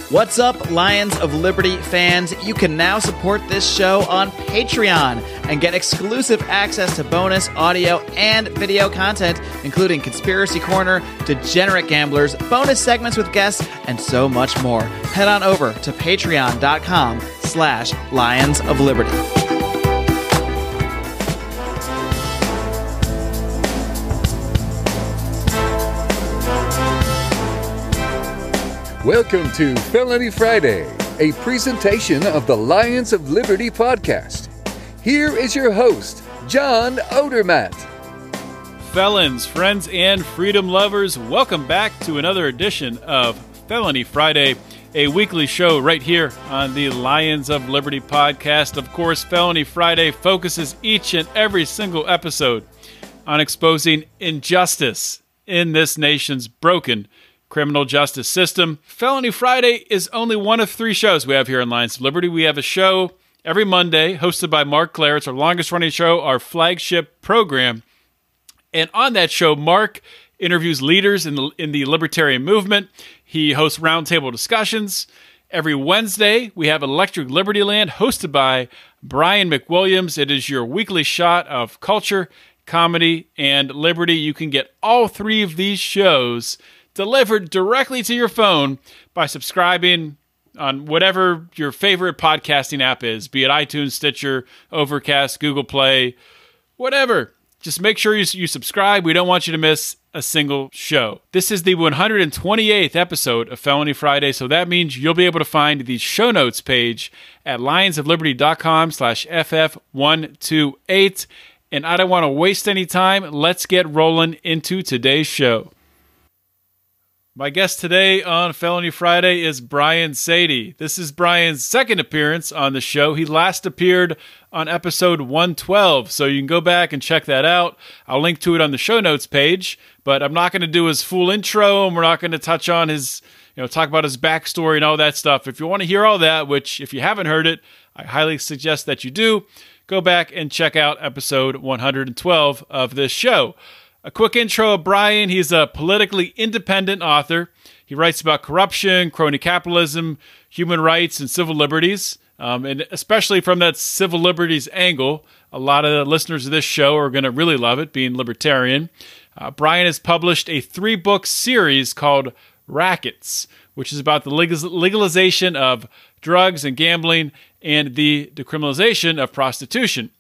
What's up, Lions of Liberty fans? You can now support this show on Patreon and get exclusive access to bonus audio and video content, including Conspiracy Corner, Degenerate Gamblers, bonus segments with guests, and so much more. Head on over to patreon.com/Lions of Liberty. Welcome to Felony Friday, a presentation of the Lions of Liberty podcast. Here is your host, John Odermatt. Felons, friends, and freedom lovers, welcome back to another edition of Felony Friday, a weekly show right here on the Lions of Liberty podcast. Of course, Felony Friday focuses each and every single episode on exposing injustice in this nation's broken criminal justice system. Felony Friday is only one of three shows we have here on Lions of Liberty. We have a show every Monday hosted by Mark Clare. It's our longest running show, our flagship program. And on that show, Mark interviews leaders in the libertarian movement. He hosts roundtable discussions. Every Wednesday, we have Electric Liberty Land hosted by Brian McWilliams. It is your weekly shot of culture, comedy, and liberty. You can get all three of these shows delivered directly to your phone by subscribing on whatever your favorite podcasting app is, be it iTunes, Stitcher, Overcast, Google Play, whatever. Just make sure you subscribe. We don't want you to miss a single show. This is the 128th episode of Felony Friday, so that means you'll be able to find the show notes page at lionsofliberty.com/FF128. And I don't want to waste any time. Let's get rolling into today's show. My guest today on Felony Friday is Brian Saady. This is Brian's second appearance on the show. He last appeared on episode 112, so you can go back and check that out. I'll link to it on the show notes page, but I'm not going to do his full intro, and we're not going to touch on his, talk about his backstory and all that stuff. If you want to hear all that, which if you haven't heard it, I highly suggest that you do, go back and check out episode 112 of this show. A quick intro of Brian. He's a politically independent author. He writes about corruption, crony capitalism, human rights, and civil liberties. And especially from that civil liberties angle, a lot of the listeners of this show are going to really love it, being libertarian. Brian has published a 3-book series called Rackets, which is about the legalization of drugs and gambling and the decriminalization of prostitution.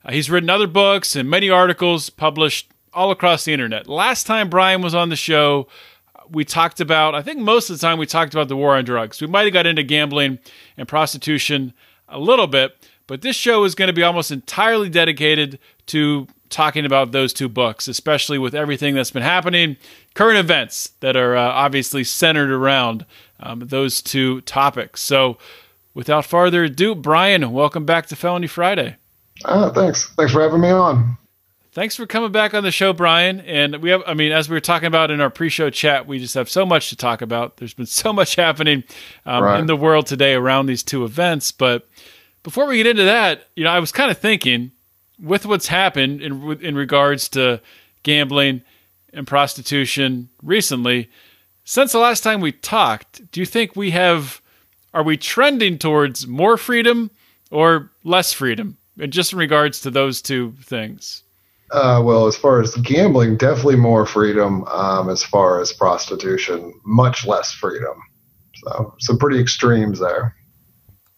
He's written other books and many articles published all across the internet. Last time Brian was on the show, we talked about, I think most of the time we talked about the war on drugs. We might have got into gambling and prostitution a little bit, but this show is going to be almost entirely dedicated to talking about those two books, especially with everything that's been happening, current events that are obviously centered around those two topics. So without further ado, Brian, welcome back to Felony Friday. Thanks. Thanks for having me on. Thanks for coming back on the show, Brian. And we have, as we were talking about in our pre-show chat, we just have so much to talk about. There's been so much happening in the world today around these two events. But before we get into that, I was kind of thinking, with what's happened in regards to gambling and prostitution recently, since the last time we talked, do you think are we trending towards more freedom or less freedom? And just in regards to those two things. Well, as far as gambling, definitely more freedom. As far as prostitution, much less freedom. So some pretty extremes there.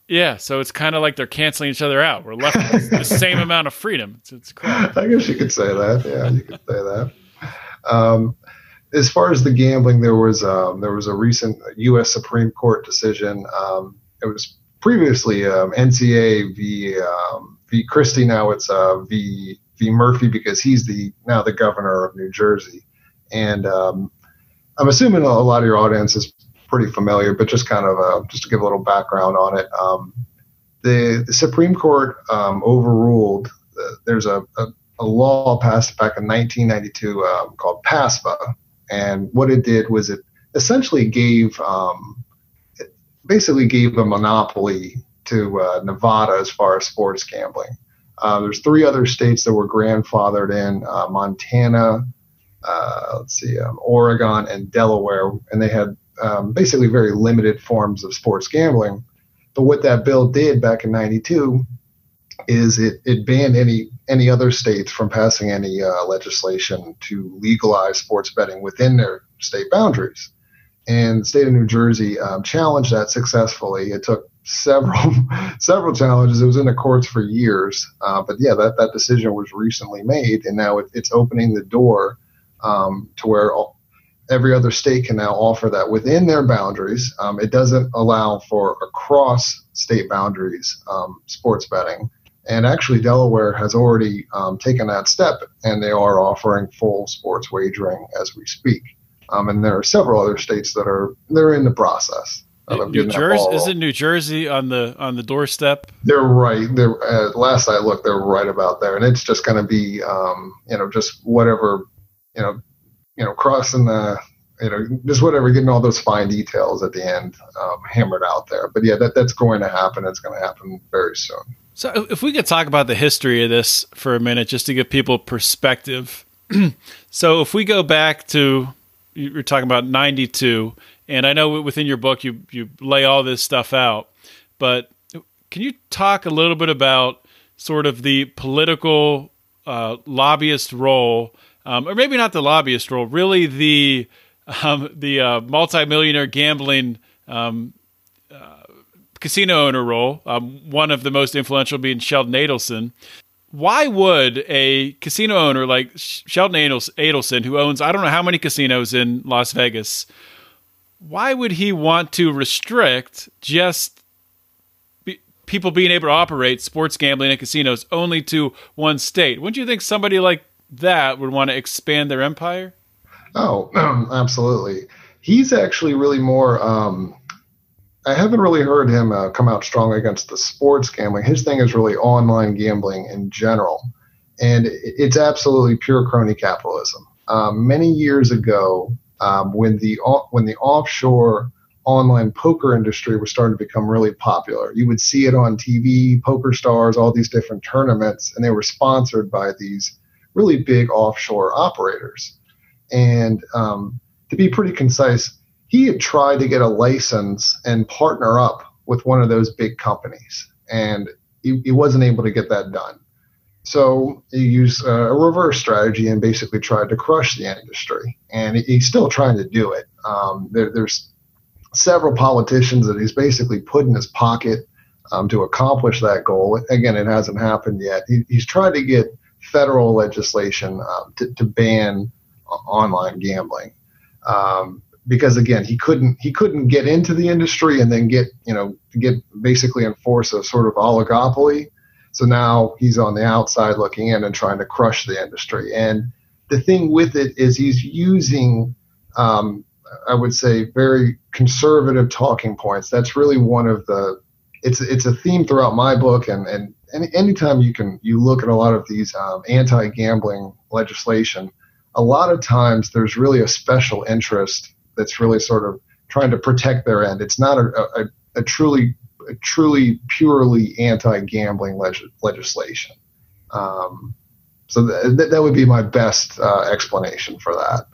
Yeah, so it's kind of like they're canceling each other out. We're left with the same amount of freedom. It's crap. I guess you could say that. Yeah, you could say that. As far as the gambling, there was a recent U.S. Supreme Court decision. It was previously NCA v Christie. Now it's v Murphy, because he's now the governor of New Jersey. And I'm assuming a lot of your audience is pretty familiar, but just kind of just to give a little background on it. The Supreme Court overruled, there's a law passed back in 1992 called PASPA. And what it did was it essentially gave a monopoly to Nevada as far as sports gambling. There's 3 other states that were grandfathered in, Montana, Oregon, and Delaware, and they had basically very limited forms of sports gambling. But what that bill did back in '92 is it banned any other states from passing any legislation to legalize sports betting within their state boundaries. And the state of New Jersey challenged that successfully. It took several challenges. It was in the courts for years. But yeah, that decision was recently made, and now it's opening the door to where every other state can now offer that within their boundaries. It doesn't allow for across state boundaries sports betting. And actually, Delaware has already taken that step, and they are offering full sports wagering as we speak. And there are several other states they're in the process. New Jersey, isn't New Jersey on the doorstep? They're right. Last I looked, they're right about there, and it's just going to be just whatever crossing the just whatever, getting all those fine details at the end hammered out there. But yeah, that's going to happen. It's going to happen very soon. So if we could talk about the history of this for a minute, just to give people perspective. So if we go back to, you're talking about 92, and I know within your book you lay all this stuff out, but can you talk a little bit about sort of the political lobbyist role, or maybe not the lobbyist role, really the multimillionaire gambling casino owner role, one of the most influential being Sheldon Adelson. Why would a casino owner like Sheldon Adelson, who owns I don't know how many casinos in Las Vegas, why would he want to restrict just people being able to operate sports gambling and casinos only to one state? Wouldn't you think somebody like that would want to expand their empire? Oh, absolutely. He's actually really more I haven't really heard him come out strongly against the sports gambling. His thing is really online gambling in general, and it's absolutely pure crony capitalism. Many years ago, when the offshore online poker industry was starting to become really popular, you would see it on TV, Poker Stars, all these different tournaments, and they were sponsored by these really big offshore operators. And to be pretty concise, he had tried to get a license and partner up with one of those big companies, and he wasn't able to get that done. So he used a reverse strategy and basically tried to crush the industry, and he's still trying to do it. There's several politicians that he's basically put in his pocket to accomplish that goal. Again, it hasn't happened yet. He's tried to get federal legislation to ban online gambling. Because again, he couldn't get into the industry and then get basically enforce a sort of oligopoly. So now he's on the outside looking in and trying to crush the industry. And the thing with it is he's using, I would say, very conservative talking points. That's really one of the. It's a theme throughout my book, and anytime you look at a lot of these anti-gambling legislation, a lot of times there's really a special interest that's really sort of trying to protect their end. It's not a truly purely anti-gambling legislation. So that would be my best explanation for that.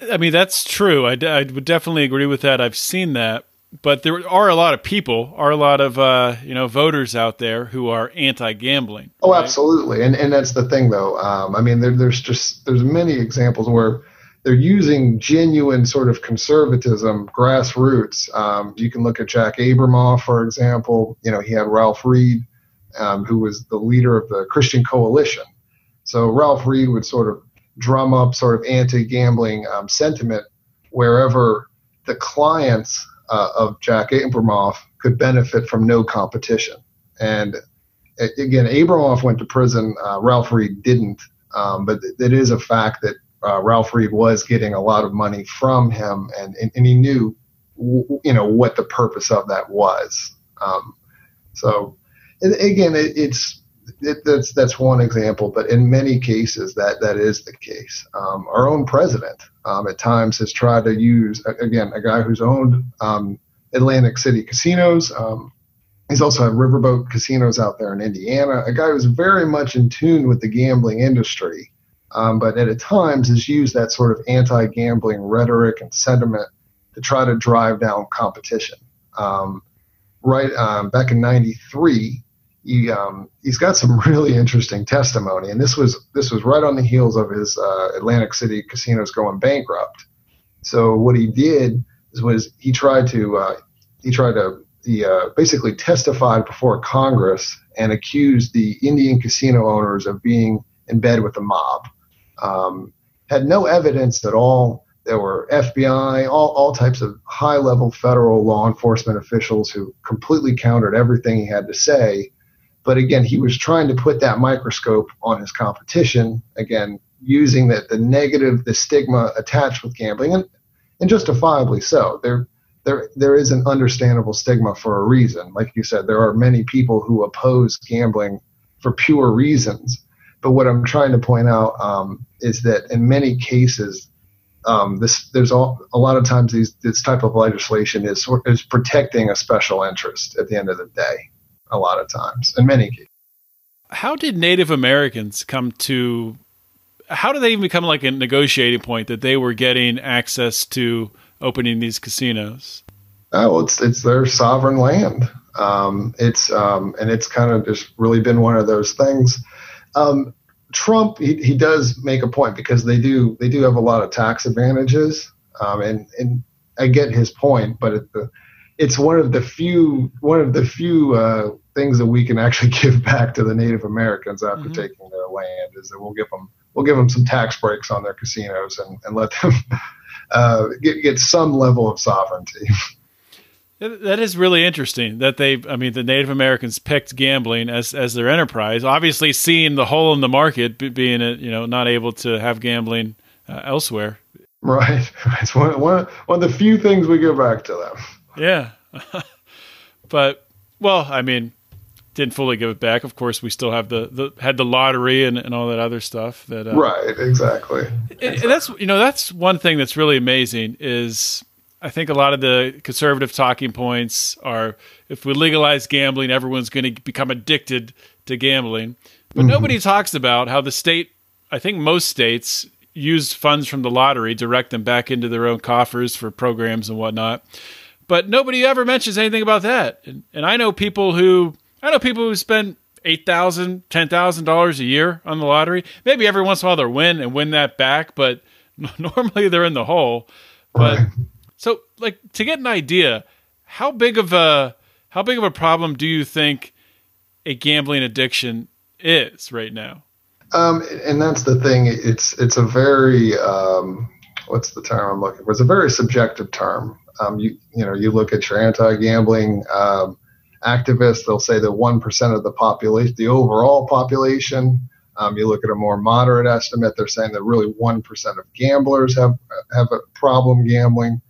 I mean, that's true. I would definitely agree with that. I've seen that. But there are a lot of voters out there who are anti-gambling. Oh, right? Absolutely. And that's the thing, though. I mean, there's many examples where they're using genuine sort of conservatism, grassroots. You can look at Jack Abramoff, for example. He had Ralph Reed, who was the leader of the Christian Coalition. So Ralph Reed would sort of drum up sort of anti-gambling sentiment wherever the clients of Jack Abramoff could benefit from no competition. And again, Abramoff went to prison. Ralph Reed didn't. But it is a fact that Ralph Reed was getting a lot of money from him, and he knew, what the purpose of that was. So again, that's one example, but in many cases that is the case. Our own president at times has tried to use, again, a guy who's owned Atlantic City casinos. He's also had riverboat casinos out there in Indiana, a guy who's very much in tune with the gambling industry. But at times has used that sort of anti-gambling rhetoric and sentiment to try to drive down competition. Back in '93, he's got some really interesting testimony, and this was right on the heels of his Atlantic City casinos going bankrupt. So what he did was he basically testified before Congress and accused the Indian casino owners of being in bed with the mob. Had no evidence at all. There were FBI, all types of high-level federal law enforcement officials who completely countered everything he had to say. But again, he was trying to put that microscope on his competition, again, using the stigma attached with gambling, and justifiably so. There is an understandable stigma for a reason. Like you said, there are many people who oppose gambling for pure reasons. But what I'm trying to point out is that in many cases, there's a lot of times this type of legislation is protecting a special interest at the end of the day. A lot of times, in many cases. How did Native Americans how did they even become like a negotiating point that they were getting access to opening these casinos? Oh, it's their sovereign land. And it's kind of just really been one of those things. Trump, he does make a point because they do have a lot of tax advantages. And I get his point, but it's one of the few things that we can actually give back to the Native Americans after taking their land is that we'll give them some tax breaks on their casinos and let them get some level of sovereignty. That is really interesting that the Native Americans picked gambling as their enterprise, obviously seeing the hole in the market, being not able to have gambling elsewhere. Right. It's one of the few things we give back to them. Yeah. But, didn't fully give it back. Of course, we still have had the lottery and all that other stuff. Right, exactly. And that's one thing that's really amazing is I think a lot of the conservative talking points are if we legalize gambling, everyone's going to become addicted to gambling. But nobody talks about how I think most states use funds from the lottery, direct them back into their own coffers for programs and whatnot. But nobody ever mentions anything about that. And I know people who spend $8,000, $10,000 a year on the lottery. Maybe every once in a while they'll win that back, but normally they're in the hole. But so, to get an idea, how big of a problem do you think a gambling addiction is right now? And that's the thing. It's a very what's the term I'm looking for? It's a very subjective term. You look at your anti-gambling activists, they'll say that 1% of the population, the overall population. You look at a more moderate estimate, they're saying that really 1% of gamblers have a problem gambling.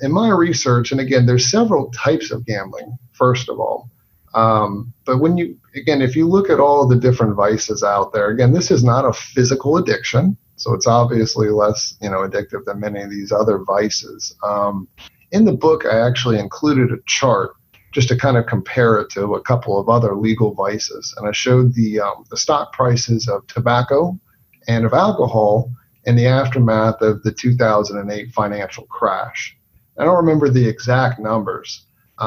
In my research, and again, there's several types of gambling, first of all. But if you look at all the different vices out there, again, this is not a physical addiction. So it's obviously less, addictive than many of these other vices. In the book, I actually included a chart just to kind of compare it to a couple of other legal vices. And I showed the stock prices of tobacco and of alcohol in the aftermath of the 2008 financial crash. I don't remember the exact numbers.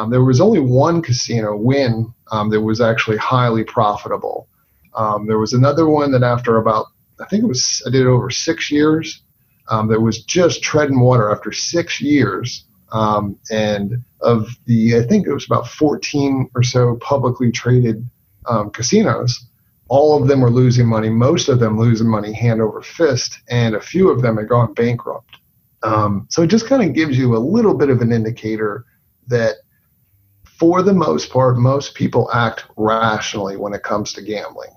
There was only one casino win that was actually highly profitable. There was another one that after about, I did it over 6 years, that was just treading water after 6 years. And of I think it was about 14 or so publicly traded casinos, all of them were losing money, most of them losing money hand over fist, and a few of them had gone bankrupt. So it just kind of gives you a little bit of an indicator that for the most part, most people act rationally when it comes to gambling.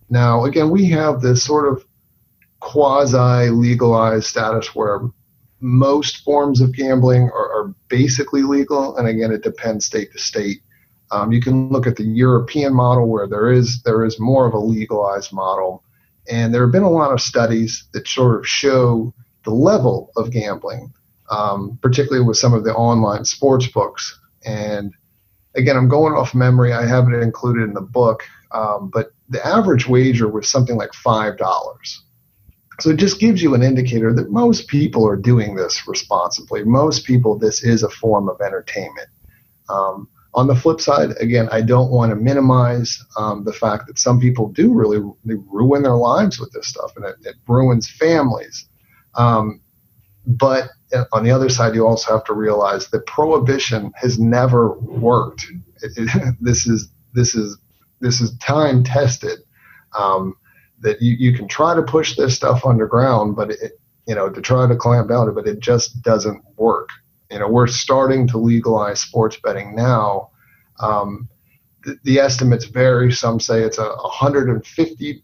Now, again, we have this sort of quasi-legalized status where most forms of gambling are basically legal, and again, it depends state to state. You can look at the European model where there is more of a legalized model, and there have been a lot of studies that sort of show the level of gambling, particularly with some of the online sports books. And again, I'm going off memory. I have it included in the book, but the average wager was something like $5. So it just gives you an indicator that most people are doing this responsibly. Most people, this is a form of entertainment. On the flip side, again, I don't want to minimize the fact that some people do really ruin their lives with this stuff, and it ruins families. But on the other side, you also have to realize that prohibition has never worked. This is time tested. That you can try to push this stuff underground, but to try to clamp down, but it just doesn't work. We're starting to legalize sports betting now. The estimates vary. Some say it's $150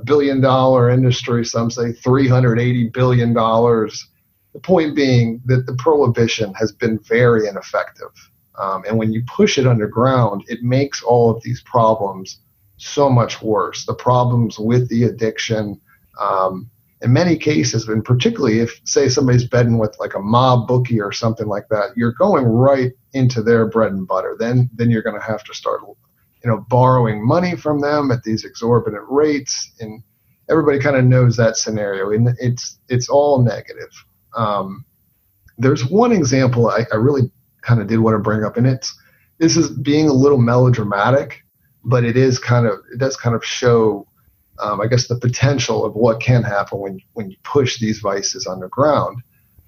billion industry. Some say $380 billion. The point being that the prohibition has been very ineffective. And when you push it underground, it makes all of these problems so much worse. The problems with the addiction, in many cases, and particularly if, say, somebody's betting with like a mob bookie or something like that, you're going right into their bread and butter. Then you're going to have to start, borrowing money from them at these exorbitant rates, and everybody kind of knows that scenario. And it's all negative. There's one example I really kind of did want to bring up, and this is being a little melodramatic, but it does kind of show, I guess, the potential of what can happen when you push these vices underground.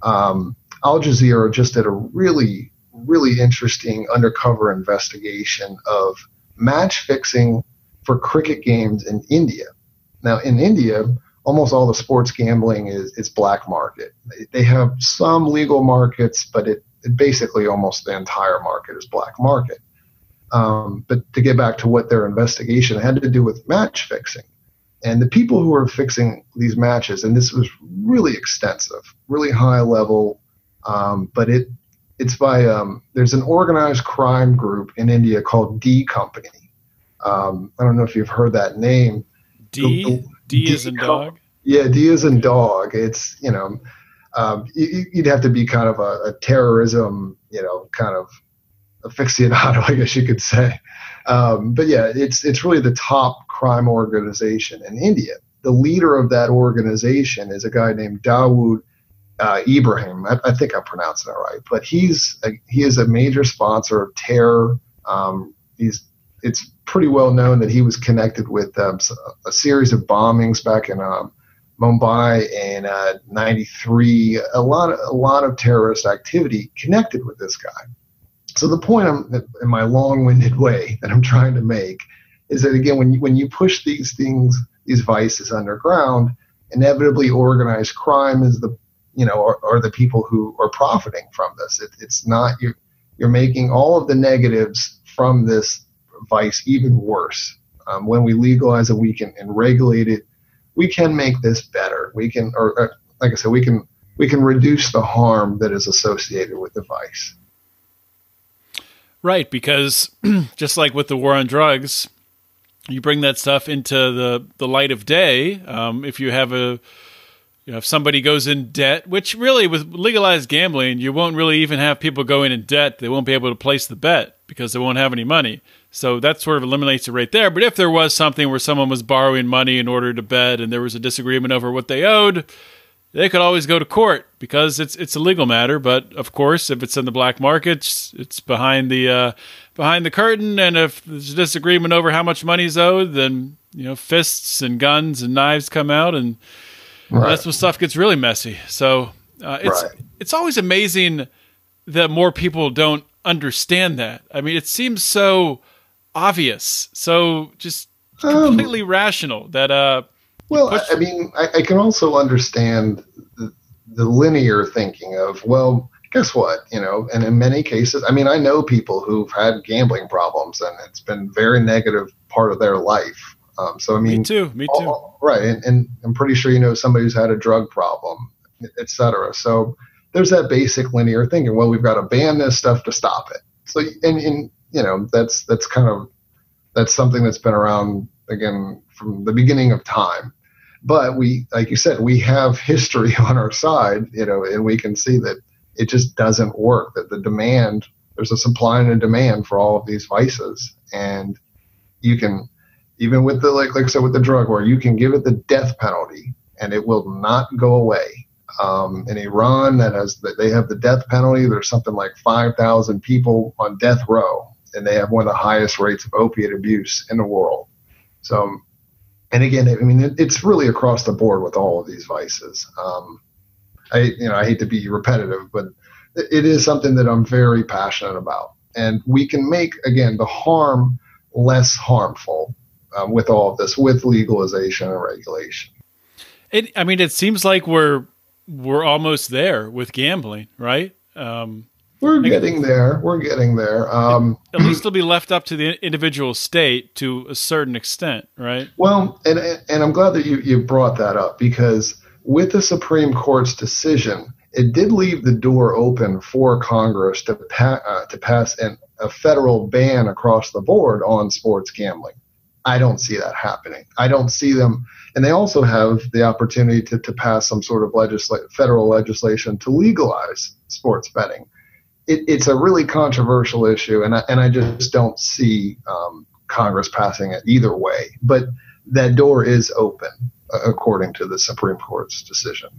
Al Jazeera just did a really, really interesting undercover investigation of match fixing for cricket games in India. Now, in India, almost all the sports gambling is black market. They have some legal markets, but it basically almost the entire market is black market. But to get back to what their investigation had to do with match fixing. And the people who were fixing these matches, and this was really extensive, really high level, but it's by there's an organized crime group in India called D Company. I don't know if you've heard that name. D as in dog? Yeah, D as in dog. It's, you'd have to be kind of a terrorism, kind of aficionado, I guess you could say. But yeah, it's really the top crime organization in India. The leader of that organization is a guy named Dawood Ibrahim. I think I'm pronouncing it right, but he is a major sponsor of terror. It's pretty well known that he was connected with a series of bombings back in Mumbai in '93. A lot of terrorist activity connected with this guy. So the point in my long-winded way that I'm trying to make is that, again, when you push these vices underground, inevitably organized crime is are the people who are profiting from this. It's not you're making all of the negatives from this vice even worse. When we legalize it, and regulate it, we can make this better. We can, or like I said, we can reduce the harm that is associated with the vice. Right, because just like with the war on drugs, you bring that stuff into the light of day. If you have if somebody goes in debt, which really with legalized gambling, you won't really even have people go in debt. They won't be able to place the bet because they won't have any money. So that sort of eliminates it right there. But if there was something where someone was borrowing money in order to bet and there was a disagreement over what they owed, they could always go to court because it's a legal matter. But of course, if it's in the black markets, it's behind the curtain. And if there's a disagreement over how much money is owed, then fists and guns and knives come out, and that's when stuff gets really messy. So it's always amazing that more people don't understand that. I mean, it seems so obvious, so just completely rational that. Well, I mean, I can also understand the linear thinking of, well, guess what, and in many cases, I mean, I know people who've had gambling problems and it's been a very negative part of their life. So, I mean, me too. Right. And I'm pretty sure, somebody who's had a drug problem, et cetera. So there's that basic linear thinking. Well, we've got to ban this stuff to stop it. So, and that's something that's been around, again, from the beginning of time. But we, like you said, we have history on our side, and we can see that it just doesn't work, that the demand, there's a supply and a demand for all of these vices. And you can, even with the, like I said, with the drug war, you can give it the death penalty and it will not go away. In Iran, they have the death penalty. There's something like 5,000 people on death row, and they have one of the highest rates of opiate abuse in the world. So, and again, I mean, it's really across the board with all of these vices. I hate to be repetitive, but it is something that I'm very passionate about. And we can make, again, the harm less harmful with all of this, with legalization and regulation. It seems like we're almost there with gambling, right? We're getting there. At least it'll be left up to the individual state to a certain extent, right? Well, and I'm glad that you brought that up, because with the Supreme Court's decision, it did leave the door open for Congress to pass a federal ban across the board on sports gambling. I don't see that happening. I don't see them. And they also have the opportunity to pass some sort of federal legislation to legalize sports betting. It's a really controversial issue, and I just don't see Congress passing it either way. But that door is open, according to the Supreme Court's decision.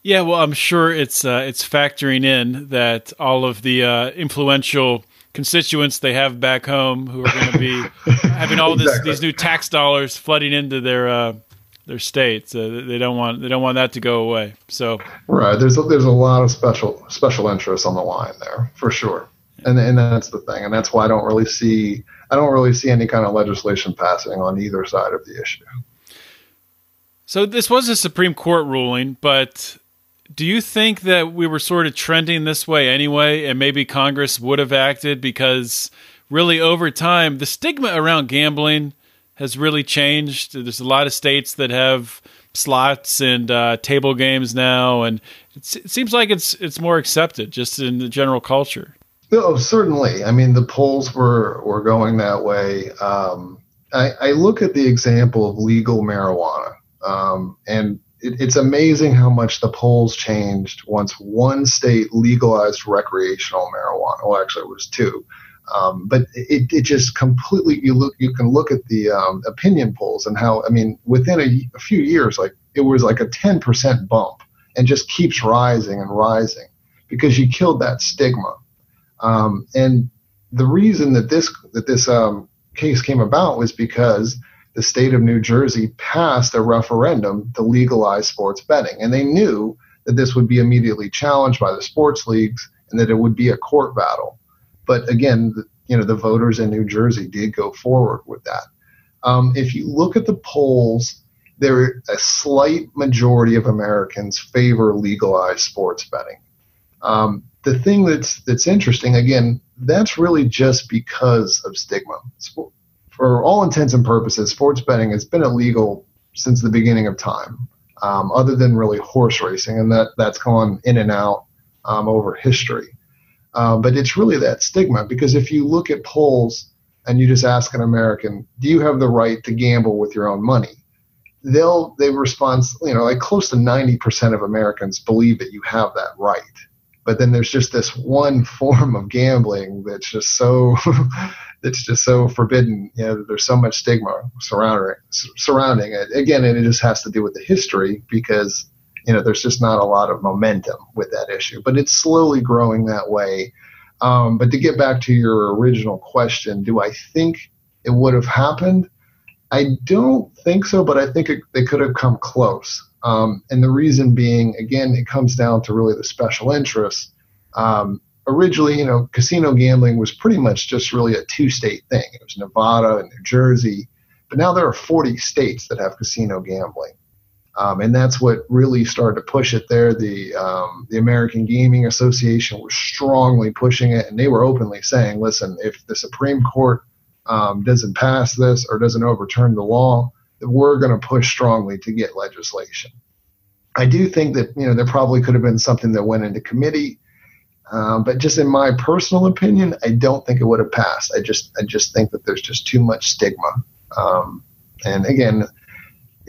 Yeah, well, I'm sure it's factoring in that all of the influential constituents they have back home who are going to be having all these new tax dollars flooding into their states. They don't want that to go away. So right, there's a lot of special interests on the line there for sure, and that's the thing, and that's why I don't really see any kind of legislation passing on either side of the issue. So this was a Supreme Court ruling, but do you think that we were sort of trending this way anyway, and maybe Congress would have acted, because really over time the stigma around gambling has really changed? There's a lot of states that have slots and table games now, and it seems like it's more accepted just in the general culture. Oh, certainly. I mean, the polls were going that way. I look at the example of legal marijuana, and it's amazing how much the polls changed once one state legalized recreational marijuana. Well, actually, it was two. But it just completely, you can look at the opinion polls and how, I mean, within a few years, like it was like a 10% bump, and just keeps rising and rising because you killed that stigma. And the reason that this case came about was because the state of New Jersey passed a referendum to legalize sports betting, and they knew that this would be immediately challenged by the sports leagues and that it would be a court battle. But again, the voters in New Jersey did go forward with that. If you look at the polls, a slight majority of Americans favor legalized sports betting. The thing that's interesting, again, that's really just because of stigma. For all intents and purposes, sports betting has been illegal since the beginning of time, other than really horse racing, and that's gone in and out over history. But it's really that stigma, because if you look at polls and you just ask an American, do you have the right to gamble with your own money? They respond, like close to 90% of Americans believe that you have that right. But then there's just this one form of gambling that's just so forbidden. There's so much stigma surrounding it. Again, and it just has to do with the history, because there's just not a lot of momentum with that issue, but it's slowly growing that way. But to get back to your original question, do I think it would have happened? I don't think so, but I think they could have come close. And the reason being, again, it comes down to really the special interests. Originally, casino gambling was pretty much just really a two-state thing. It was Nevada and New Jersey, but now there are 40 states that have casino gambling. And that's what really started to push it there. The American Gaming Association was strongly pushing it, and they were openly saying, listen, if the Supreme Court doesn't pass this or doesn't overturn the law, then we're going to push strongly to get legislation. I do think that, there probably could have been something that went into committee, but just in my personal opinion, I don't think it would have passed. I just think that there's just too much stigma. And again,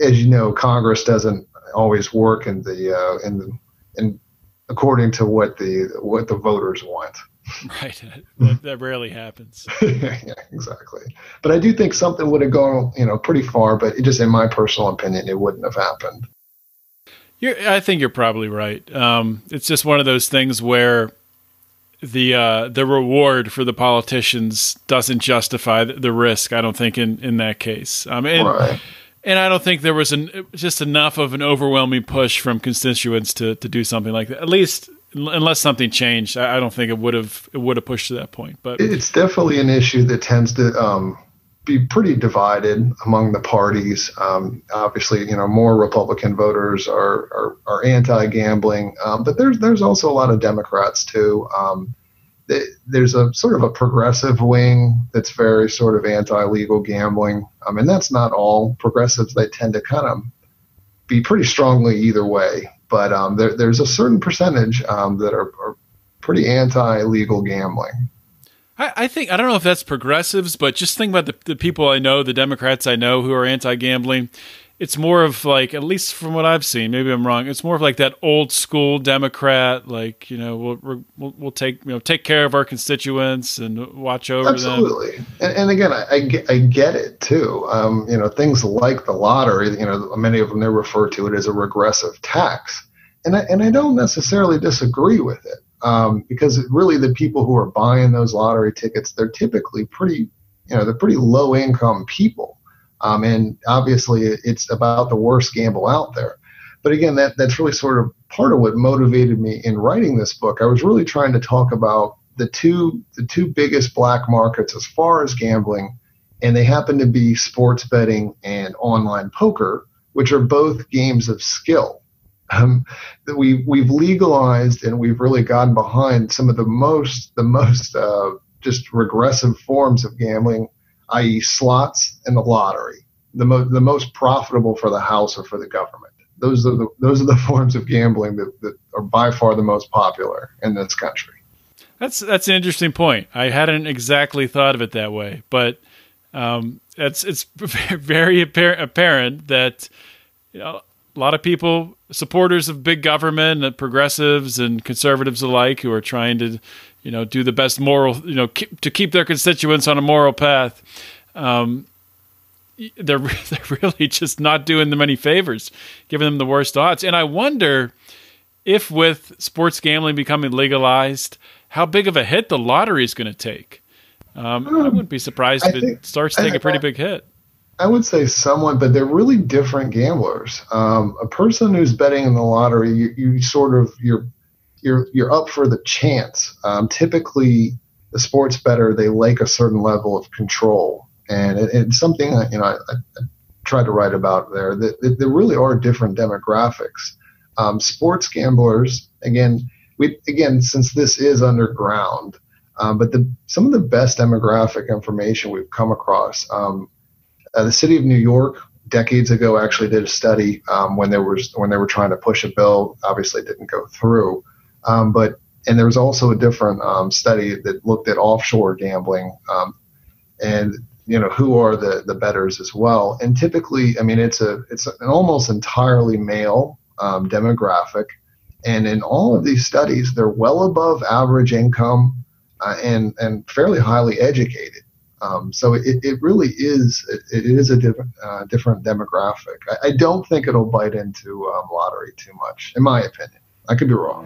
as you know, Congress doesn't always work in according to what the voters want. Right. That rarely happens. Yeah, exactly. But I do think something would have gone, pretty far, but just in my personal opinion, it wouldn't have happened. I think you're probably right. It's just one of those things where the reward for the politicians doesn't justify the risk, I don't think, in that case. Right. And I don't think there was just enough of an overwhelming push from constituents to do something like that. At least, unless something changed, I don't think it would have pushed to that point. But it's definitely an issue that tends to be pretty divided among the parties. Obviously, more Republican voters are anti-gambling, but there's also a lot of Democrats too. There's a sort of a progressive wing that's very sort of anti-legal gambling. And that's not all progressives. They tend to kind of be pretty strongly either way. But there's a certain percentage that are pretty anti-legal gambling. I think, I don't know if that's progressives, but just think about the people I know, the Democrats I know who are anti-gambling. It's more of like, at least from what I've seen, maybe I'm wrong, it's more of like that old school Democrat, like, we'll take care of our constituents and watch over Absolutely. them. And again, I get it too. Things like the lottery, many of them, they refer to it as a regressive tax. And I don't necessarily disagree with it. Because really the people who are buying those lottery tickets, they're typically pretty low income people. And obviously it's about the worst gamble out there. But again, that's really sort of part of what motivated me in writing this book. I was really trying to talk about the two biggest black markets as far as gambling, and they happen to be sports betting and online poker, which are both games of skill. We've legalized and we've really gotten behind some of the most just regressive forms of gambling, i.e. slots and the lottery, the most profitable for the house or for the government. Those are the forms of gambling that are by far the most popular in this country. That's an interesting point. I hadn't exactly thought of it that way, but it's very apparent that a lot of people, supporters of big government, and progressives and conservatives alike, who are trying to, do the best moral, to keep their constituents on a moral path, they're really just not doing them any favors, giving them the worst odds. And I wonder if with sports gambling becoming legalized, how big of a hit the lottery is going to take. I wouldn't be surprised if it starts to take a pretty big hit. I would say somewhat, but they're really different gamblers. A person who's betting in the lottery, you're up for the chance. Typically, the sports bettor, they like a certain level of control, and it's something I tried to write about there. That there really are different demographics. Sports gamblers, again, since this is underground, but some of the best demographic information we've come across. The city of New York decades ago actually did a study when they were trying to push a bill. Obviously, it didn't go through. And there was also a different study that looked at offshore gambling and who are the bettors as well. And typically, it's an almost entirely male demographic. And in all of these studies, they're well above average income and fairly highly educated. So it really is a different demographic. I don't think it'll bite into lottery too much, in my opinion. I could be wrong.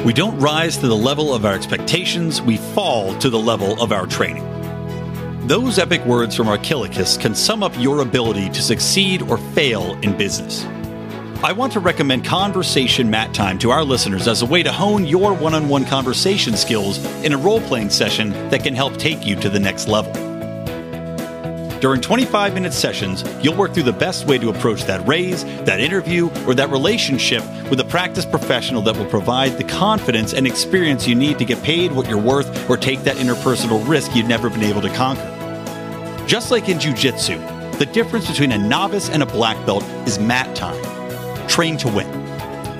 We don't rise to the level of our expectations. We fall to the level of our training. Those epic words from Archilochus can sum up your ability to succeed or fail in business. I want to recommend Conversation Mat Time to our listeners as a way to hone your one-on-one conversation skills in a role-playing session that can help take you to the next level. During 25-minute sessions, you'll work through the best way to approach that raise, that interview, or that relationship with a practiced professional that will provide the confidence and experience you need to get paid what you're worth or take that interpersonal risk you've never been able to conquer. Just like in jiu-jitsu, the difference between a novice and a black belt is mat time. Train to win.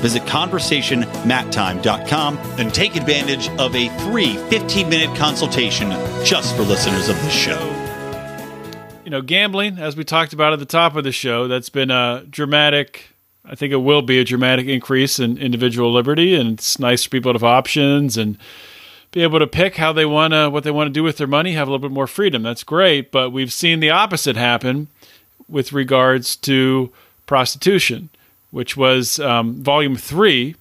Visit conversationmattime.com and take advantage of a free 15-minute consultation just for listeners of this show. Gambling, as we talked about at the top of the show, that's been a dramatic I think it will be a dramatic increase in individual liberty, and it's nice for people to have options and be able to pick how they want to, what they want to do with their money, have a little bit more freedom. That's great, but we've seen the opposite happen with regards to prostitution, which was volume 3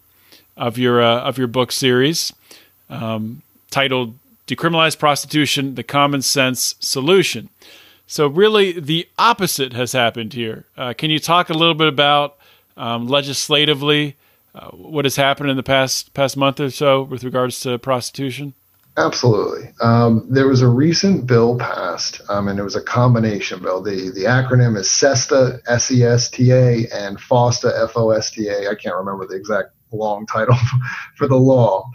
of your book series, titled Decriminalized Prostitution: The Common Sense Solution. So really the opposite has happened here. Can you talk a little bit about legislatively what has happened in the past month or so with regards to prostitution? Absolutely. There was a recent bill passed, and it was a combination bill. The acronym is SESTA, S-E-S-T-A, and FOSTA, F-O-S-T-A. I can't remember the exact long title for the law.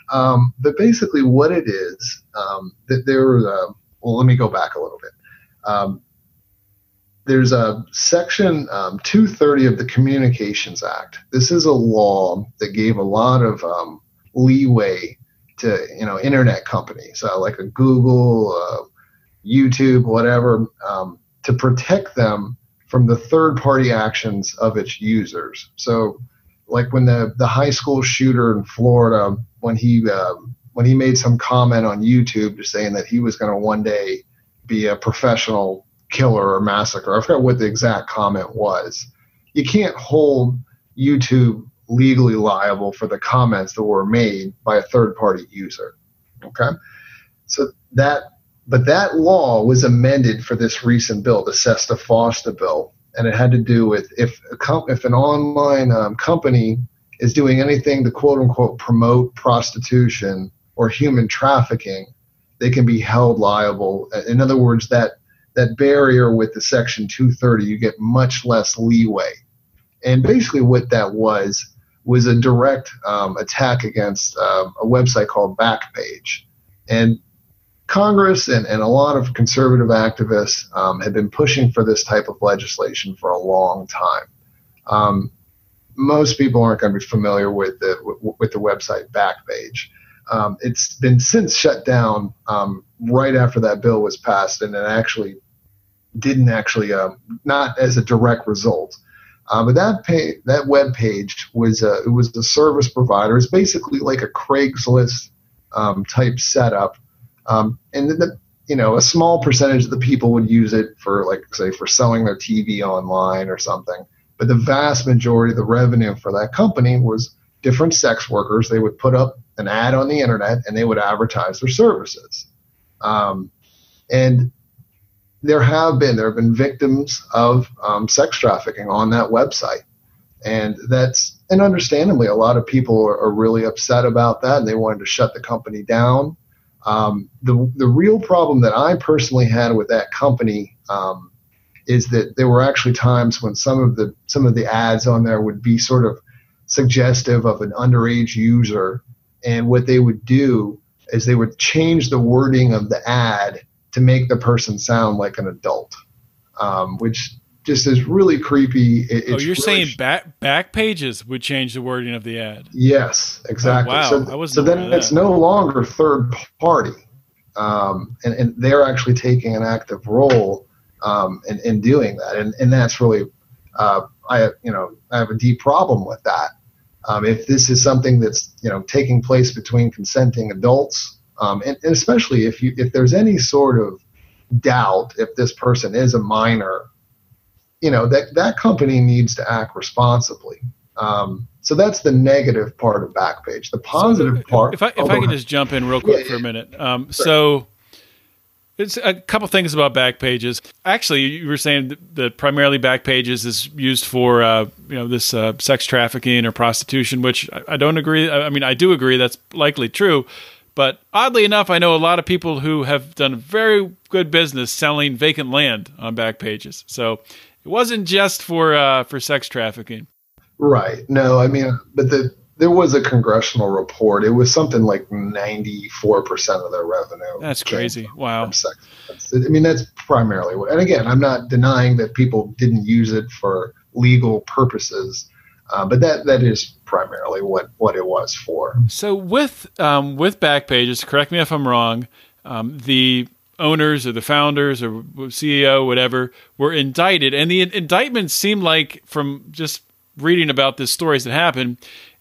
But basically what it is, that well, let me go back a little bit. There's a section 230 of the Communications Act. This is a law that gave a lot of leeway to internet companies like a Google, YouTube, whatever, to protect them from the third-party actions of its users. So, like when the high school shooter in Florida, when he made some comment on YouTube just saying that he was going to one day be a professional killer or massacre. I forgot what the exact comment was. You can't hold YouTube legally liable for the comments that were made by a third-party user. Okay, so that law was amended for this recent bill, the SESTA-FOSTA bill, and it had to do with if an online company is doing anything to quote-unquote promote prostitution or human trafficking, they can be held liable. In other words, that barrier with the Section 230, you get much less leeway. And basically what that was a direct attack against a website called Backpage. And Congress and a lot of conservative activists have been pushing for this type of legislation for a long time. Most people aren't going to be familiar with the website Backpage. It's been since shut down right after that bill was passed, and it didn't not as a direct result. But that web page was the service provider. It's basically like a Craigslist type setup, and a small percentage of the people would use it for, like, say, for selling their TV online or something. But the vast majority of the revenue for that company was different sex workers. They would put up an ad on the internet and they would advertise their services. And there have been victims of sex trafficking on that website. And understandably, a lot of people are really upset about that, and they wanted to shut the company down. The real problem that I personally had with that company is that there were actually times when some of the ads on there would be sort of suggestive of an underage user, and what they would do is they would change the wording of the ad to make the person sound like an adult, which just is really creepy. You're saying back pages would change the wording of the ad? Yes, exactly. Oh, wow. So then it's no longer third party, and they're actually taking an active role in doing that, and that's really I have a deep problem with that. If this is something that's taking place between consenting adults, and especially if there's any sort of doubt if this person is a minor, that company needs to act responsibly. So that's the negative part of Backpage. The positive part. If I can just jump in real quick for a minute. So it's a couple things about Backpages. Actually, you were saying that primarily Backpages is used for this sex trafficking or prostitution, which I don't agree. I mean, I do agree that's likely true. But oddly enough, I know a lot of people who have done very good business selling vacant land on Backpages. So it wasn't just for sex trafficking. Right. No, I mean, but there was a congressional report. It was something like 94% of their revenue. That's crazy. Wow. Sex. I mean, that's primarily what. And again, I'm not denying that people didn't use it for legal purposes. But that is primarily what it was for. So with Backpages, correct me if I'm wrong, the owners or the founders or CEO, whatever, were indicted. And the indictments seem like, from just reading about the stories that happened,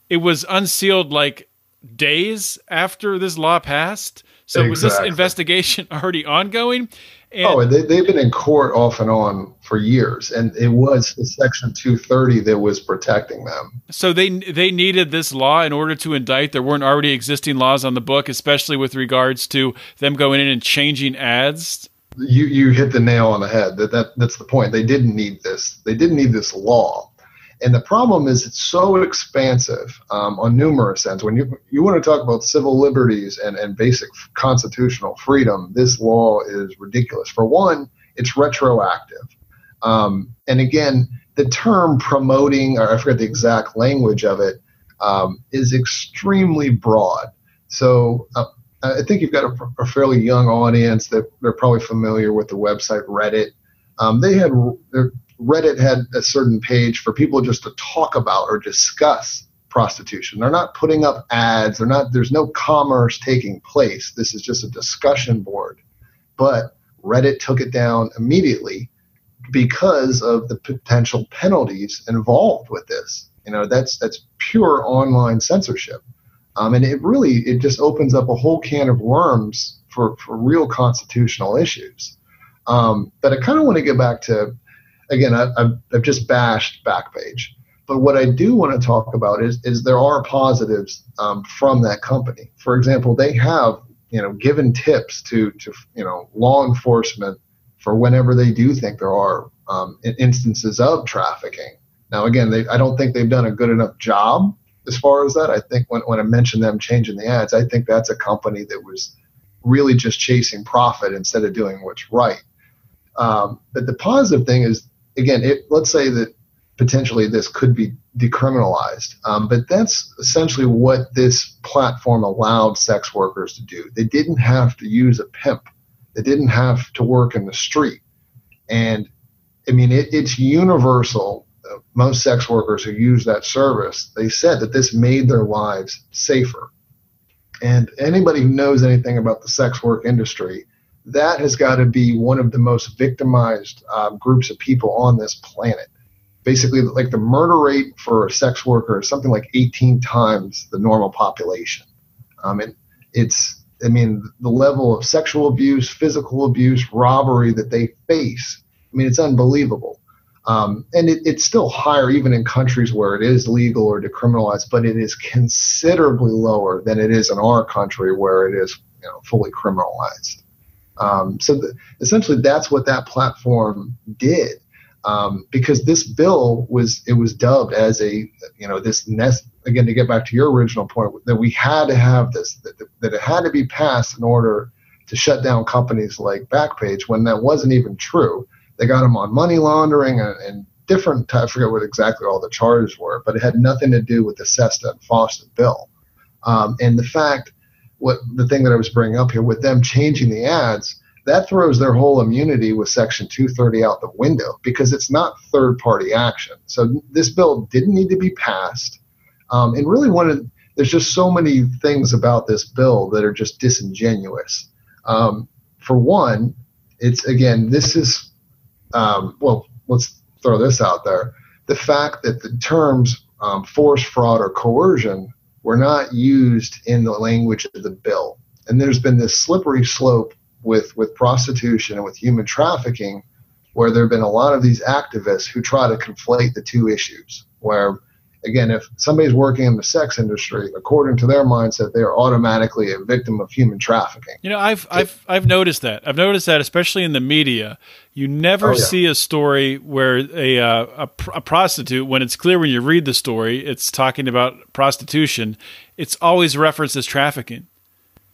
it was unsealed like days after this law passed. So was this investigation already ongoing? And they've been in court off and on for years, and it was the Section 230 that was protecting them. So they needed this law in order to indict. There weren't already existing laws on the book, especially with regards to them going in and changing ads. You hit the nail on the head. That's the point. They didn't need this. They didn't need this law. And the problem is it's so expansive on numerous ends. When you want to talk about civil liberties and basic constitutional freedom, this law is ridiculous. For one, it's retroactive. And again, the term promoting, or I forget the exact language of it, is extremely broad. So I think you've got a fairly young audience that they're probably familiar with the website Reddit. Reddit had a certain page for people just to talk about or discuss prostitution. They're not putting up ads. There's no commerce taking place. This is just a discussion board. But Reddit took it down immediately because of the potential penalties involved with this. That's pure online censorship. And it just opens up a whole can of worms for real constitutional issues. But I kind of want to get back to, again, I've just bashed Backpage, but what I do want to talk about is there are positives from that company. For example, they have given tips to law enforcement for whenever they do think there are instances of trafficking. Now, again, I don't think they've done a good enough job as far as that. I think when I mentioned them changing the ads, I think that's a company that was really just chasing profit instead of doing what's right. But the positive thing is, again, let's say that potentially this could be decriminalized, but that's essentially what this platform allowed sex workers to do. They didn't have to use a pimp. They didn't have to work in the street. And, I mean, it's universal. Most sex workers who use that service, they said that this made their lives safer. And anybody who knows anything about the sex work industry, that has got to be one of the most victimized groups of people on this planet. Basically, like the murder rate for a sex worker is something like 18 times the normal population. And the level of sexual abuse, physical abuse, robbery that they face, it's unbelievable. And it's still higher even in countries where it is legal or decriminalized, but it is considerably lower than it is in our country where it is fully criminalized. Essentially, that's what that platform did, because this bill was dubbed as again, to get back to your original point, that we had to have this, that it had to be passed in order to shut down companies like Backpage, when that wasn't even true. They got them on money laundering and different, I forget what exactly all the charges were, but it had nothing to do with the Sesta and Fawcett bill. And the thing that I was bringing up here with them changing the ads, that throws their whole immunity with Section 230 out the window, because it's not third-party action. So this bill didn't need to be passed. And really there's just so many things about this bill that are just disingenuous. For one, let's throw this out there. The fact that the terms force, fraud, or coercion were not used in the language of the bill. And there's been this slippery slope with prostitution and with human trafficking, where there have been a lot of these activists who try to conflate the two issues, where, again, if somebody's working in the sex industry, according to their mindset, they are automatically a victim of human trafficking. I've noticed that. I've noticed that, especially in the media. You never see a story where a prostitute, when it's clear when you read the story, it's talking about prostitution. It's always referenced as trafficking.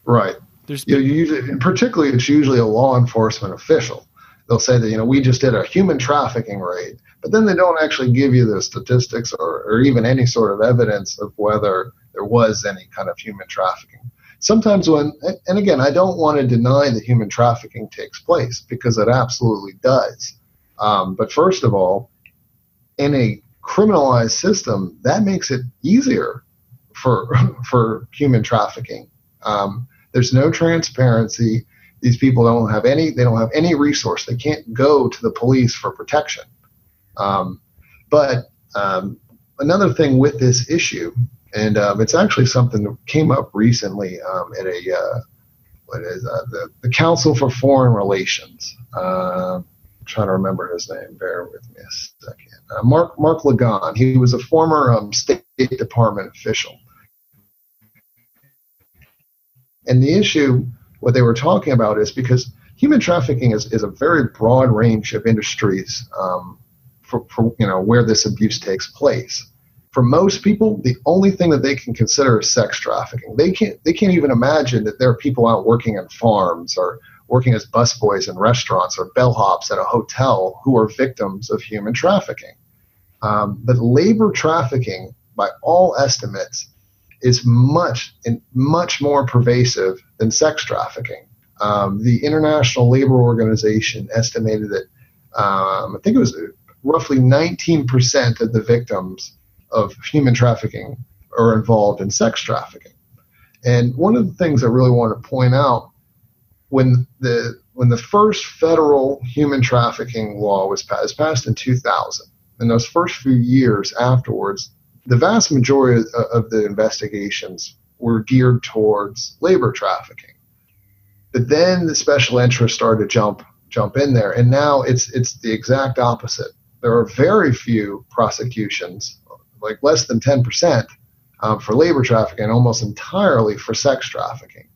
Right. Particularly, it's usually a law enforcement official. They'll say that, we just did a human trafficking raid, but then they don't actually give you the statistics or even any sort of evidence of whether there was any kind of human trafficking. Sometimes and again, I don't want to deny that human trafficking takes place, because it absolutely does. But first of all, in a criminalized system, that makes it easier for human trafficking. There's no transparency. These people don't have any resource. They can't go to the police for protection. But another thing with this issue, and it's actually something that came up recently at the Council for Foreign Relations. I'm trying to remember his name. Bear with me a second. Mark Lagon. He was a former State Department official. And the issue, what they were talking about is because human trafficking is a very broad range of industries for where this abuse takes place. For most people, the only thing that they can consider is sex trafficking. They can't even imagine that there are people out working on farms or working as busboys in restaurants or bellhops at a hotel who are victims of human trafficking. But labor trafficking, by all estimates, is much more pervasive than sex trafficking. The International Labor Organization estimated that I think it was roughly 19% of the victims of human trafficking are involved in sex trafficking. And one of the things I really want to point out, when the first federal human trafficking law was passed in 2000, in those first few years afterwards, the vast majority of the investigations were geared towards labor trafficking. But then the special interests started to jump in there, and now it's the exact opposite. There are very few prosecutions, like less than 10%, for labor trafficking, and almost entirely for sex trafficking.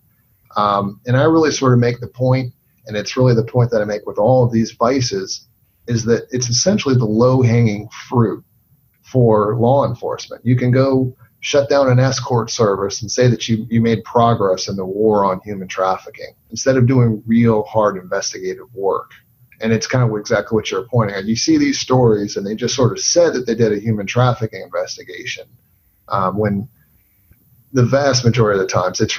And I really sort of make the point, and it's really the point that I make with all of these vices, is that it's essentially the low-hanging fruit for law enforcement. You can go shut down an escort service and say that you made progress in the war on human trafficking instead of doing real hard investigative work. And it's kind of exactly what you're pointing at. You see these stories, and they just sort of said that they did a human trafficking investigation, when the vast majority of the times it's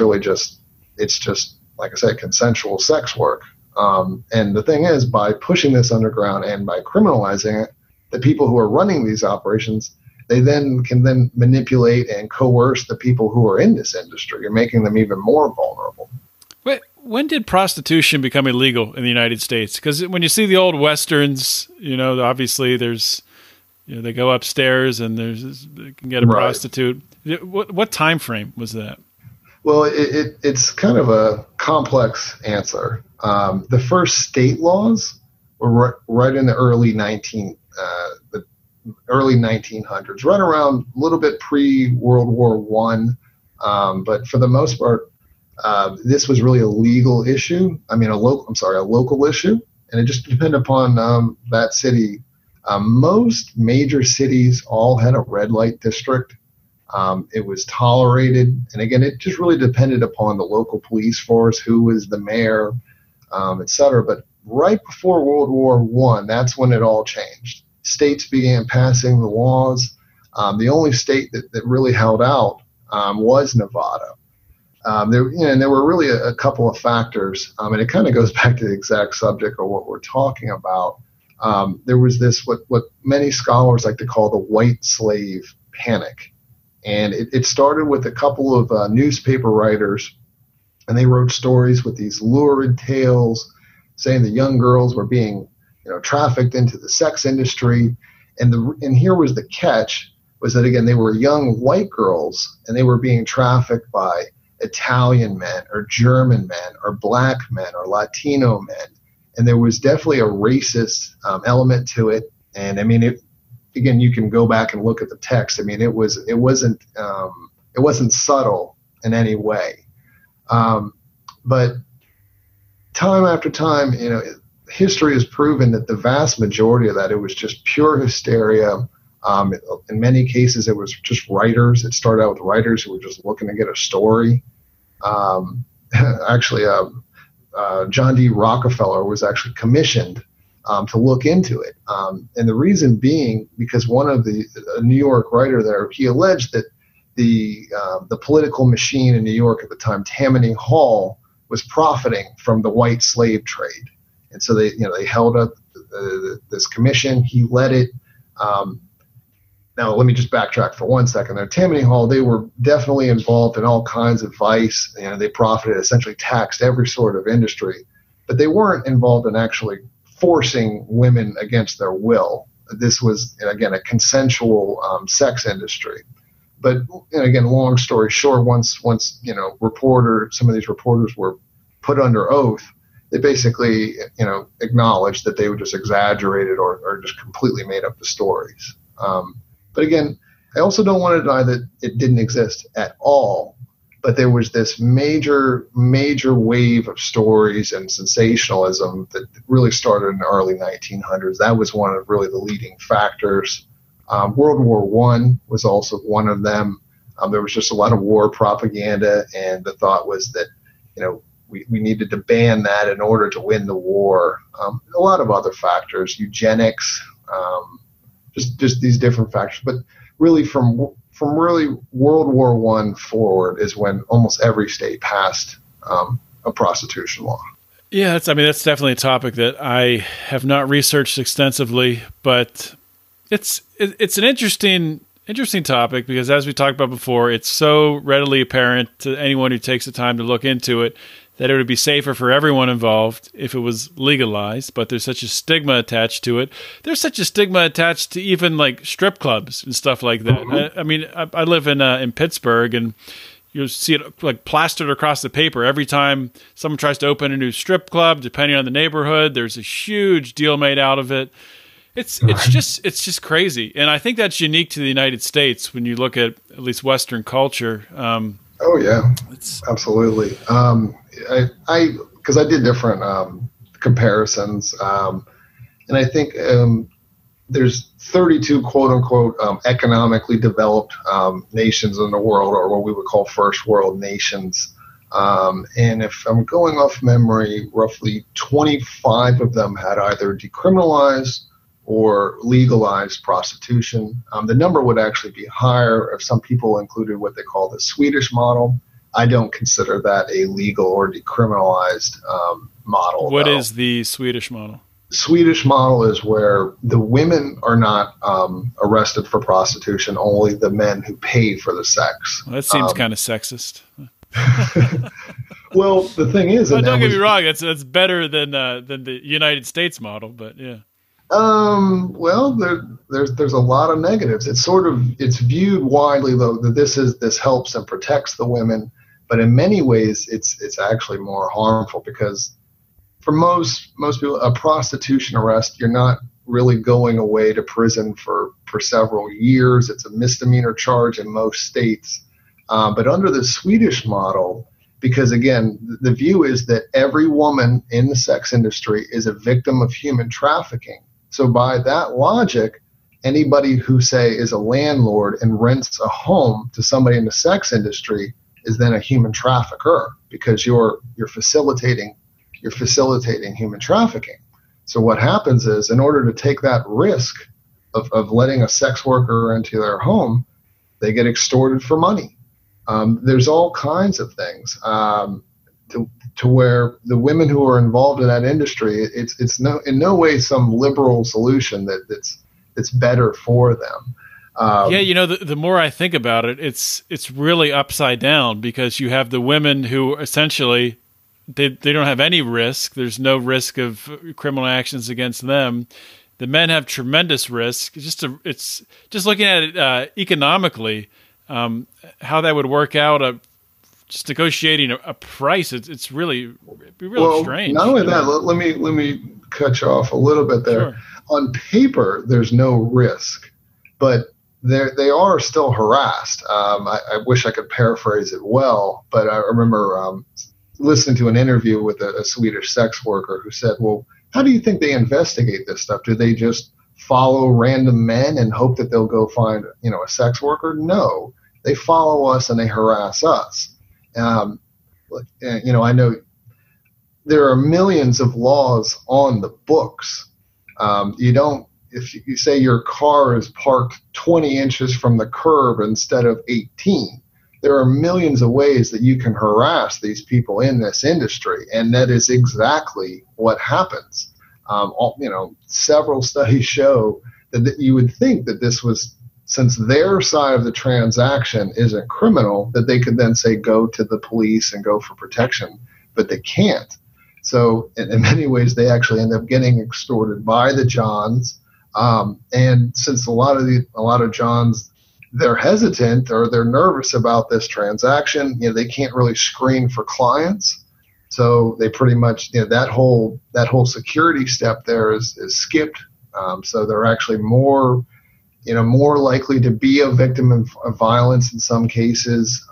just, like I said, consensual sex work. And the thing is, by pushing this underground and by criminalizing it, the people who are running these operations, they then can manipulate and coerce the people who are in this industry. You're making them even more vulnerable. Wait, when did prostitution become illegal in the United States? Because when you see the old Westerns, obviously there's, they go upstairs and they can get a prostitute. What time frame was that? Well, it's kind of a complex answer. The first state laws were right in the early 1900s, right around a little bit pre-World War I. But for the most part, this was really a legal issue. A local issue, and it just depended upon that city. Most major cities all had a red light district. It was tolerated, and again, it just really depended upon the local police force, who was the mayor, et cetera. But right before World War I, that's when it all changed. States began passing the laws. The only state that really held out was Nevada. There were really a couple of factors, and it kind of goes back to the exact subject of what we're talking about. There was this, what many scholars like to call the white slave panic. And it started with a couple of newspaper writers, and they wrote stories with these lurid tales saying the young girls were being trafficked into the sex industry. And here was the catch, was that, again, they were young white girls, and they were being trafficked by Italian men or German men or black men or Latino men. And there was definitely a racist element to it. And again, you can go back and look at the text. It wasn't subtle in any way. But time after time, history has proven that the vast majority of that, it was just pure hysteria. In many cases, it was just writers. It started out with writers who were just looking to get a story. John D. Rockefeller was actually commissioned to look into it. And the reason being, because one of a New York writer there, he alleged that the political machine in New York at the time, Tammany Hall, was profiting from the white slave trade. And so they held up this commission. He led it. Now, let me just backtrack for 1 second there. Tammany Hall, they were definitely involved in all kinds of vice. They profited, essentially taxed every sort of industry. But they weren't involved in actually forcing women against their will. this was, again, a consensual sex industry. But again, long story short, once some of these reporters were put under oath, they basically acknowledged that they were just exaggerated or just completely made up the stories. But again, I also don't want to deny that it didn't exist at all. But there was this major wave of stories and sensationalism that really started in the early 1900s. That was one of really the leading factors. World War I was also one of them. There was just a lot of war propaganda, and the thought was that, we needed to ban that in order to win the war. A lot of other factors, eugenics, just these different factors. But really from really World War I forward is when almost every state passed a prostitution law. Yeah, that's definitely a topic that I have not researched extensively, but it's an interesting topic because, as we talked about before, it's so readily apparent to anyone who takes the time to look into it that it would be safer for everyone involved if it was legalized, but there's such a stigma attached to it. There's such a stigma attached to even like strip clubs and stuff like that. Mm-hmm. I live in Pittsburgh, and you'll see it like plastered across the paper every time someone tries to open a new strip club. Depending on the neighborhood, there's a huge deal made out of it. It's just crazy, and I think that's unique to the United States when you look at least Western culture. Oh yeah, absolutely. Because I did different comparisons, and I think there's 32 quote unquote economically developed nations in the world, or what we would call first world nations. And if I'm going off memory, roughly 25 of them had either decriminalized or legalized prostitution. The number would actually be higher if some people included what they call the Swedish model. I don't consider that a legal or decriminalized model. What is the Swedish model? The Swedish model is where the women are not arrested for prostitution, only the men who pay for the sex. Well, that seems kind of sexist. Well, the thing is... don't get me wrong, that's better than the United States model, but yeah. Well, there's a lot of negatives. It's viewed widely though that this helps and protects the women, but in many ways it's actually more harmful because for most people, a prostitution arrest, you're not really going away to prison for several years. It's a misdemeanor charge in most states, but under the Swedish model, because again, the view is that every woman in the sex industry is a victim of human trafficking. So by that logic, anybody who, say, is a landlord and rents a home to somebody in the sex industry is then a human trafficker because you're facilitating human trafficking. So what happens is, in order to take that risk of letting a sex worker into their home, they get extorted for money. There's all kinds of things. To where the women who are involved in that industry, it's in no way some liberal solution that's better for them. The more I think about it, it's really upside down because you have the women who essentially they don't have any risk. There's no risk of criminal actions against them. The men have tremendous risk. It's just looking at it economically, how that would work out. Just negotiating a price, it's really strange. Not only that, let me cut you off a little bit there. Sure. On paper, there's no risk, but they are still harassed. I wish I could paraphrase it well, but I remember listening to an interview with a Swedish sex worker who said, well, how do you think they investigate this stuff? Do they just follow random men and hope that they'll go find a sex worker? No, they follow us and they harass us. I know there are millions of laws on the books. If you say your car is parked 20 inches from the curb instead of 18, there are millions of ways that you can harass these people in this industry. And that is exactly what happens. Several studies show that you would think that this was, since their side of the transaction isn't criminal, that they could then say go to the police and go for protection, but they can't. So in many ways, they actually end up getting extorted by the Johns. And since a lot of Johns, they're hesitant or they're nervous about this transaction, they can't really screen for clients. So they pretty much, that whole security step there is skipped. So they're actually more likely to be a victim of violence in some cases.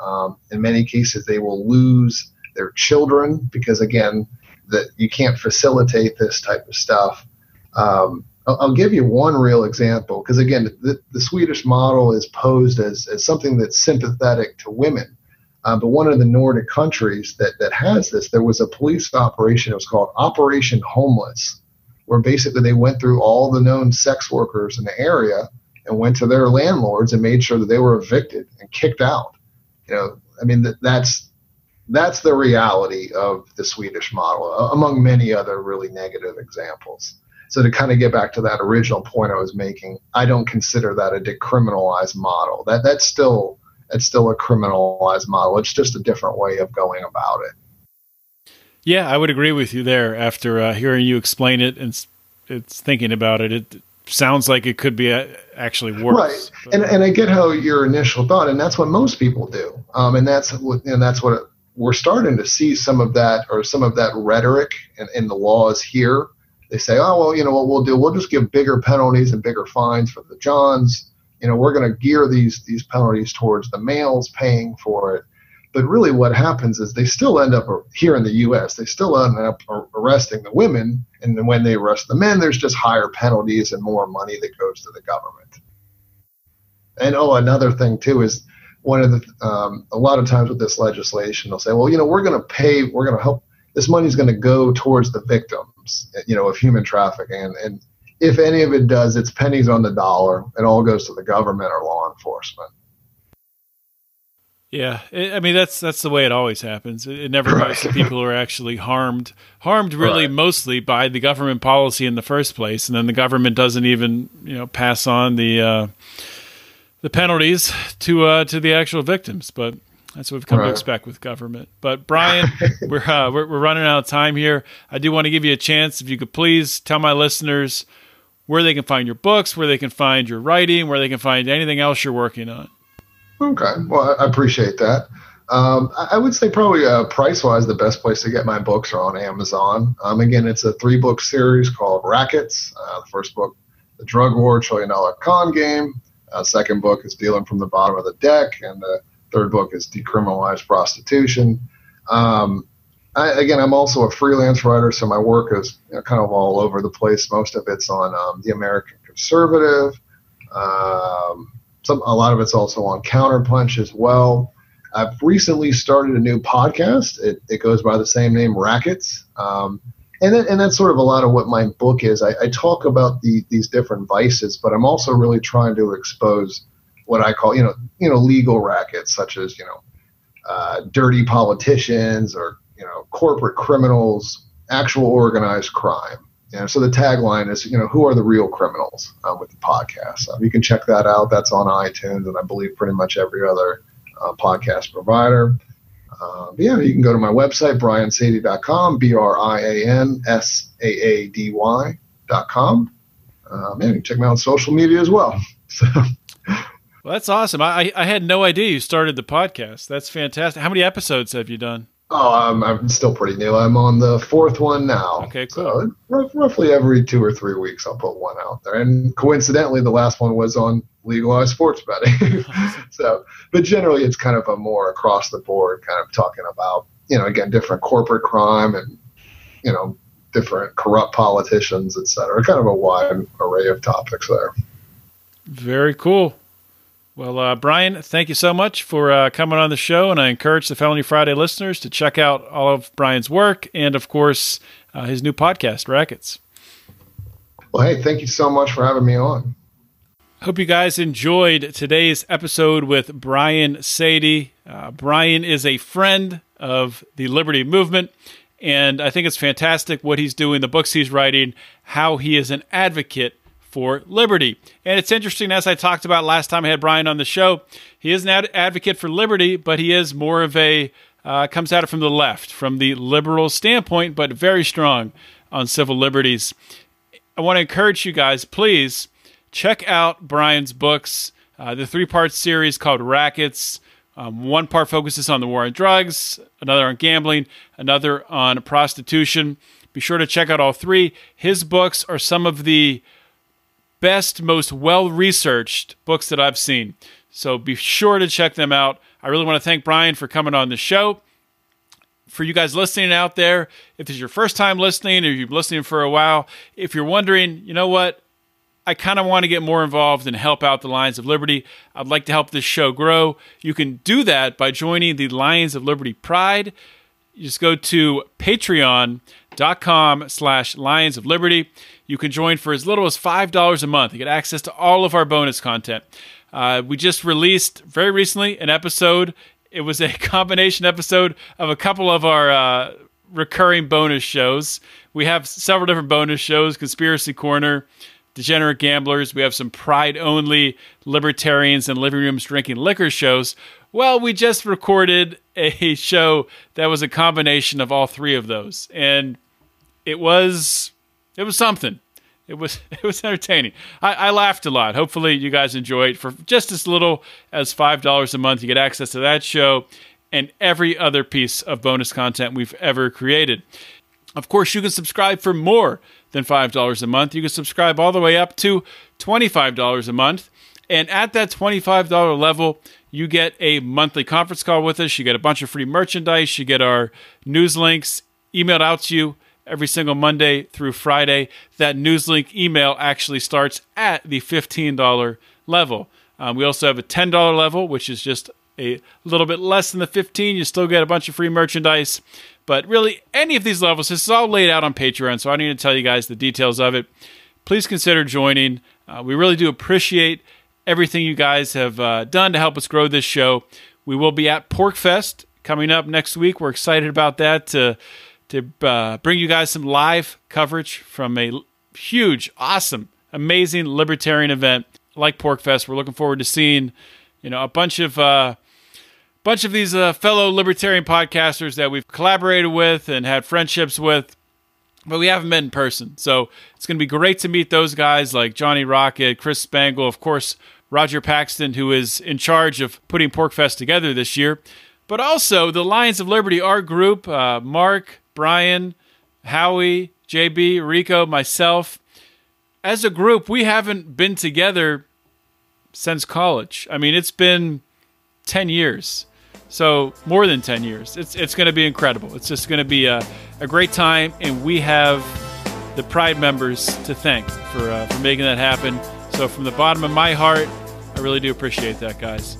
In many cases, they will lose their children because, again, that you can't facilitate this type of stuff. I'll give you one real example because, again, the Swedish model is posed as something that's sympathetic to women. But one of the Nordic countries that has this, there was a police operation. It was called Operation Homeless, where basically they went through all the known sex workers in the area and went to their landlords and made sure that they were evicted and kicked out. That's the reality of the Swedish model, among many other really negative examples. So to kind of get back to that original point I was making, I don't consider that a decriminalized model. That's still a criminalized model. It's just a different way of going about it. Yeah, I would agree with you there. After hearing you explain it and it's thinking about it, it sounds like it could be actually worse. Right, and I get how your initial thought, and that's what most people do. And that's what we're starting to see some of that rhetoric in the laws here. They say, oh, well, what we'll do, we'll just give bigger penalties and bigger fines for the Johns. We're going to gear these penalties towards the males paying for it. But really what happens is they still end up here in the U.S., they still end up arresting the women. And then when they arrest the men, there's just higher penalties and more money that goes to the government. And another thing too is one of the a lot of times with this legislation, they'll say, well, we're going to help. This money's going to go towards the victims, of human trafficking. And if any of it does, it's pennies on the dollar. It all goes to the government or law enforcement. Yeah, that's the way it always happens. It never goes to people who are actually harmed really mostly by the government policy in the first place, and then the government doesn't even pass on the penalties to the actual victims. But that's what we've come to expect with government. But Brian, we're running out of time here. I do want to give you a chance, if you could please tell my listeners where they can find your books, where they can find your writing, where they can find anything else you're working on. Okay. Well, I appreciate that. I would say probably price-wise, the best place to get my books are on Amazon. Again, it's a 3-book series called Rackets. The first book, The Drug War, $1 Trillion Con Game. Second book is Dealing from the Bottom of the Deck. And the third book is Decriminalized Prostitution. I'm also a freelance writer, so my work is kind of all over the place. Most of it's on The American Conservative. A lot of it's also on Counterpunch as well. I've recently started a new podcast. It goes by the same name, Rackets. And that's sort of a lot of what my book is. I talk about these different vices, but I'm also really trying to expose what I call, legal rackets, such as, dirty politicians or, corporate criminals, actual organized crime. So the tagline is, who are the real criminals with the podcast. You can check that out. That's on iTunes and I believe pretty much every other podcast provider. You can go to my website, briansaady.com, BrianSaady.com. You can check me out on social media as well. Well, that's awesome. I had no idea you started the podcast. That's fantastic. How many episodes have you done? Oh, I'm still pretty new. I'm on the 4th one now. Okay, cool. So roughly every 2 or 3 weeks, I'll put one out there. And coincidentally, the last one was on legalized sports betting. But generally, it's kind of a more across the board kind of talking about, again, different corporate crime and, different corrupt politicians, et cetera. Kind of a wide array of topics there. Very cool. Well, Brian, thank you so much for coming on the show, and I encourage the Felony Friday listeners to check out all of Brian's work and, of course, his new podcast, Rackets. Well, hey, thank you so much for having me on. Hope you guys enjoyed today's episode with Brian Saady. Brian is a friend of the Liberty Movement, and I think it's fantastic what he's doing, the books he's writing, how he is an advocate for liberty. And it's interesting, as I talked about last time I had Brian on the show, he is an advocate for liberty, but he is more of a, comes at it from the left, from the liberal standpoint, but very strong on civil liberties. I want to encourage you guys, please, check out Brian's books. The 3-part series called Rackets. One part focuses on the war on drugs, another on gambling, another on prostitution. Be sure to check out all 3. His books are some of the best, most well-researched books that I've seen. So be sure to check them out. I really want to thank Brian for coming on the show. For you guys listening out there, if this is your first time listening or you've been listening for a while, if you're wondering, you know what, I kind of want to get more involved and help out the Lions of Liberty. I'd like to help this show grow. You can do that by joining the Lions of Liberty Pride. You just go to patreon.com/Lions of Liberty. You can join for as little as $5 a month. You get access to all of our bonus content. We just released very recently an episode. It was a combination episode of a couple of our recurring bonus shows. We have several different bonus shows: Conspiracy Corner, Degenerate Gamblers. We have some pride-only libertarians and living rooms drinking liquor shows. Well, we just recorded a show that was a combination of all 3 of those, and it was something. It was entertaining. I laughed a lot. Hopefully you guys enjoy it. For just as little as $5 a month, you get access to that show and every other piece of bonus content we've ever created. Of course, you can subscribe for more than $5 a month. You can subscribe all the way up to $25 a month. And at that $25 level, you get a monthly conference call with us. You get a bunch of free merchandise. You get our news links emailed out to you every single Monday through Friday. That news link email actually starts at the $15 level. We also have a $10 level, which is just a little bit less than the $15. You still get a bunch of free merchandise. But really, any of these levels, this is all laid out on Patreon, so I don't need to tell you guys the details of it. Please consider joining. We really do appreciate everything you guys have done to help us grow this show. We will be at PorkFest coming up next week. We're excited about that to bring you guys some live coverage from a huge, awesome, amazing libertarian event like PorkFest. We're looking forward to seeing, a bunch of these fellow libertarian podcasters that we've collaborated with and had friendships with, but we haven't met in person. So it's going to be great to meet those guys like Johnny Rocket, Chris Spangle, of course, Roger Paxton, who is in charge of putting PorkFest together this year, but also the Lions of Liberty, our group, Mark, Brian, Howie, JB, Rico, myself. As a group, we haven't been together since college. I mean, it's been 10 years. So more than 10 years. It's going to be incredible. It's just going to be a great time, and we have the Pride members to thank for making that happen. So from the bottom of my heart, I really do appreciate that, guys.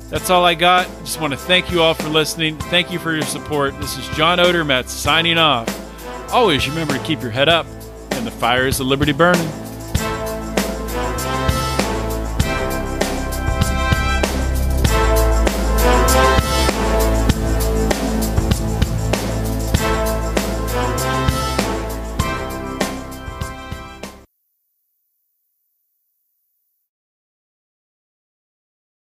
That's all I got. Just want to thank you all for listening. Thank you for your support. This is John Odermetz signing off. Always remember to keep your head up and the fires of liberty burning.